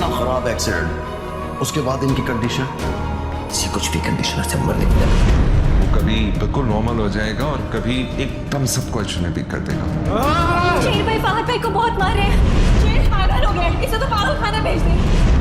इतना खराब एक्सीडेंट, उसके बाद इनकी कंडीशन कुछ भी कंडीशन से मरने की नहीं। वो कभी बिल्कुल नॉर्मल हो जाएगा और कभी एकदम सब क्वेश्चन भी कर देगा। शेर भाई फहद भाई को बहुत मार रहे हैं। शेर पागल हो गया है, इसे तो पागल खाना भेज दे।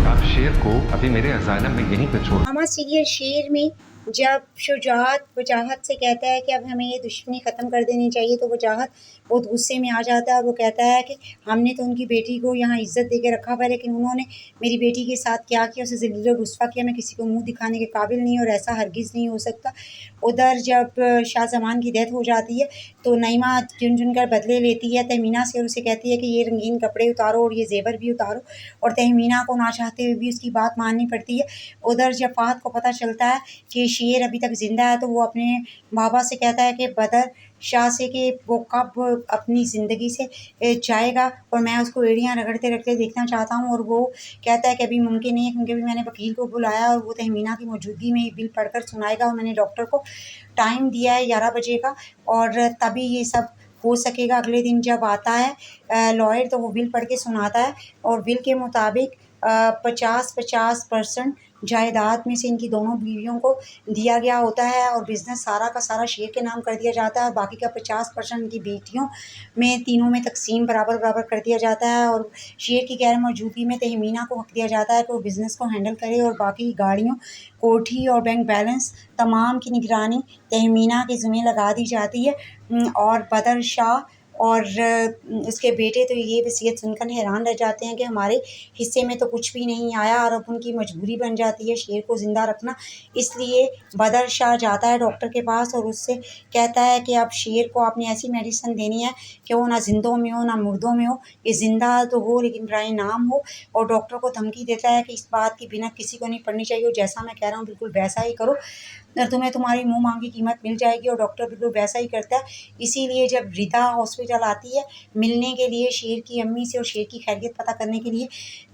आप शेर को अभी मेरे अजाइलम में यहीं पे छोड़। हमारा सीरियल शेर में जब शुजात वजाहत से कहता है कि अब हमें ये दुश्मनी ख़त्म कर देनी चाहिए, तो वजाहत बहुत गुस्से में आ जाता है। वो कहता है कि हमने तो उनकी बेटी को यहाँ इज़्ज़त दे के रखा हुआ है, लेकिन उन्होंने मेरी बेटी के साथ क्या किया, उसे ज़लील और रुस्वा किया। मैं किसी को मुंह दिखाने के काबिल नहीं, और ऐसा हरगिज़ नहीं हो सकता। उधर जब शाहज़मान की डेथ हो जाती है तो नईमा चुन चुन कर बदले लेती है तहमीना से, और उसे कहती है कि ये रंगीन कपड़े उतारो और ये ज़ेवर भी उतारो, और तहमीना को ना चाहते हुए भी उसकी बात माननी पड़ती है। उधर जब फ़हद को पता चलता है कि शेर अभी तक ज़िंदा है, तो वो अपने बाबा से कहता है कि बदर शाह से कि वो कब अपनी ज़िंदगी से जाएगा, और मैं उसको एड़ियाँ रगड़ते रगड़ते देखना चाहता हूँ। और वो कहता है कि अभी मुमकिन नहीं है, क्योंकि अभी मैंने वकील को बुलाया और वो तहमीना की मौजूदगी में बिल पढ़कर सुनाएगा, और मैंने डॉक्टर को टाइम दिया है 11 बजे का, और तभी ये सब हो सकेगा। अगले दिन जब आता है लॉयर, तो वो बिल पढ़ के सुनाता है, और बिल के मुताबिक 50-50% जायदाद में से इनकी दोनों बीवियों को दिया गया होता है, और बिज़नेस सारा का सारा शेर के नाम कर दिया जाता है, और बाकी का 50% इनकी बेटियों में तीनों में तकसीम बराबर बराबर कर दिया जाता है। और शेर की गैर मौजूदगी में तहमीना को हक़ दिया जाता है कि वो बिज़नेस को हैंडल करे, और बाकी गाड़ियों, कोठी और बैंक बैलेंस तमाम की निगरानी तहमीना के ज़िम्मे लगा दी जाती है। और बदर शाह और उसके बेटे तो ये वसीयत सुनकर हैरान रह जाते हैं कि हमारे हिस्से में तो कुछ भी नहीं आया, और अब उनकी मजबूरी बन जाती है शेर को ज़िंदा रखना। इसलिए बदर शाह जाता है डॉक्टर के पास और उससे कहता है कि अब शेर को आपने ऐसी मेडिसिन देनी है कि वो ना जिंदों में हो ना मुर्दों में हो, ये ज़िंदा तो हो लेकिन बराए नाम हो। और डॉक्टर को धमकी देता है कि इस बात की बिना किसी को नहीं पड़नी चाहिए, जैसा मैं कह रहा हूँ बिल्कुल वैसा ही करो, तुम्हें तुम्हारी मुँह मांगी कीमत मिल जाएगी। और डॉक्टर बिल्कुल वैसा ही करता है। इसीलिए जब रिदा हॉस्पिटल आती है मिलने के लिए शेर की अम्मी से और शेर की खैरियत पता करने के लिए,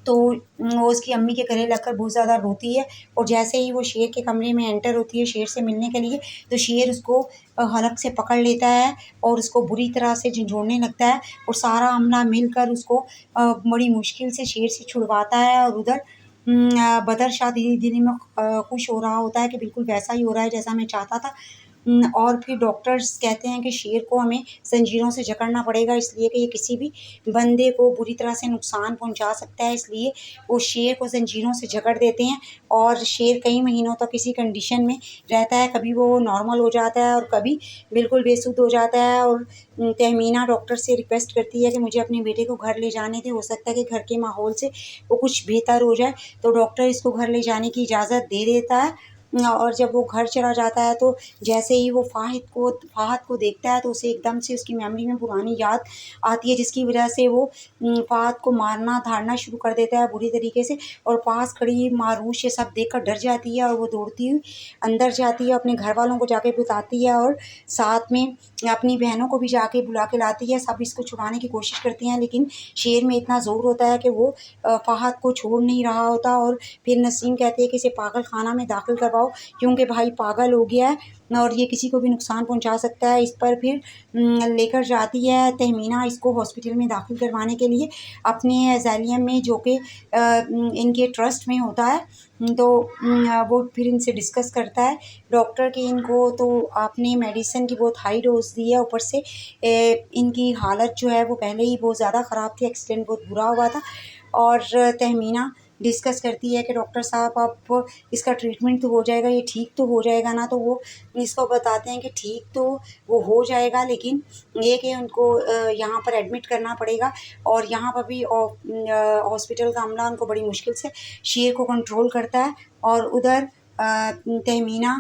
तो वो उसकी अम्मी के गले लगकर बहुत ज़्यादा रोती है। और जैसे ही वो शेर के कमरे में एंटर होती है शेर से मिलने के लिए, तो शेर उसको हलक से पकड़ लेता है और उसको बुरी तरह से झंझोड़ने लगता है, और सारा अमला मिलकर उसको बड़ी मुश्किल से शेर से छुड़वाता है। और उधर बदर शाह धीरे धीरे में खुश हो रहा होता है कि बिल्कुल वैसा ही हो रहा है जैसा मैं चाहता था। और फिर डॉक्टर्स कहते हैं कि शेर को हमें ज़ंजीरों से जकड़ना पड़ेगा, इसलिए कि ये किसी भी बंदे को बुरी तरह से नुकसान पहुंचा सकता है। इसलिए वो शेर को ज़ंजीरों से जकड़ देते हैं, और शेर कई महीनों तक किसी कंडीशन में रहता है। कभी वो नॉर्मल हो जाता है और कभी बिल्कुल बेसुध हो जाता है। और तहमीना डॉक्टर से रिक्वेस्ट करती है कि मुझे अपने बेटे को घर ले जाने दें, हो सकता है कि घर के माहौल से वो कुछ बेहतर हो जाए। तो डॉक्टर इसको घर ले जाने की इजाज़त दे देता है। और जब वो घर चला जाता है तो जैसे ही वो फ़हद को देखता है, तो उसे एकदम से उसकी मेमोरी में पुरानी याद आती है, जिसकी वजह से वो फ़हद को मारना धाड़ना शुरू कर देता है बुरी तरीके से। और पास खड़ी मारूश ये सब देखकर डर जाती है, और वो दौड़ती हुई अंदर जाती है, अपने घर वालों को जाके बताती है, और साथ में अपनी बहनों को भी जाके बुला के लाती है। सब इसको छुड़ाने की कोशिश करती हैं, लेकिन शेर में इतना ज़ोर होता है कि वो फ़हद को छोड़ नहीं रहा होता। और फिर नसीम कहती है कि इसे पागल खाना में दाखिल करवाओ, क्योंकि भाई पागल हो गया है और ये किसी को भी नुकसान पहुंचा सकता है। इस पर फिर लेकर जाती है तहमीना इसको हॉस्पिटल में दाखिल करवाने के लिए अपने अज़ाइलियम में, जो कि इनके ट्रस्ट में होता है। तो वो फिर इनसे डिस्कस करता है डॉक्टर कि इनको तो आपने मेडिसिन की बहुत हाई डोज दी है, ऊपर से इनकी हालत जो है वो पहले ही बहुत ज़्यादा ख़राब थी, एक्सीडेंट बहुत बुरा हुआ था। और तहमीना डिस्कस करती है कि डॉक्टर साहब आप इसका ट्रीटमेंट तो हो जाएगा, ये ठीक तो हो जाएगा ना। तो वो इसको बताते हैं कि ठीक तो वो हो जाएगा, लेकिन ये कि उनको यहाँ पर एडमिट करना पड़ेगा। और यहाँ पर भी हॉस्पिटल का अमला उनको बड़ी मुश्किल से शेर को कंट्रोल करता है। और उधर तहमीना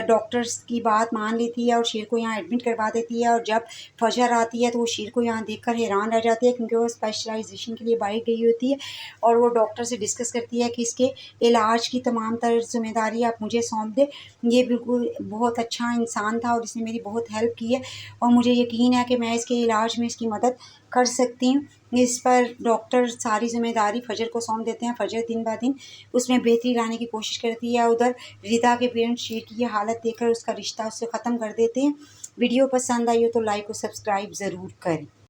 डॉक्टर्स की बात मान लेती है और शेर को यहाँ एडमिट करवा देती है। और जब फजर आती है तो वो शेर को यहाँ देखकर हैरान रह जाती है, क्योंकि वो स्पेशलाइजेशन के लिए बाहर गई होती है। और वो डॉक्टर से डिस्कस करती है कि इसके इलाज की तमाम तरह ज़िम्मेदारी आप मुझे सौंप दें, ये बिल्कुल बहुत अच्छा इंसान था और इसने मेरी बहुत हेल्प की है, और मुझे यकीन है कि मैं इसके इलाज में इसकी मदद कर सकती हूँ। इस पर डॉक्टर सारी ज़िम्मेदारी फ़जर को सौंप देते हैं। फ़जर दिन ब दिन उसमें बेहतरी लाने की कोशिश करती है। उधर रिदा के पेरेंट्स शेर की ये हालत देखकर उसका रिश्ता उससे ख़त्म कर देते हैं। वीडियो पसंद आई हो तो लाइक और सब्सक्राइब ज़रूर करें।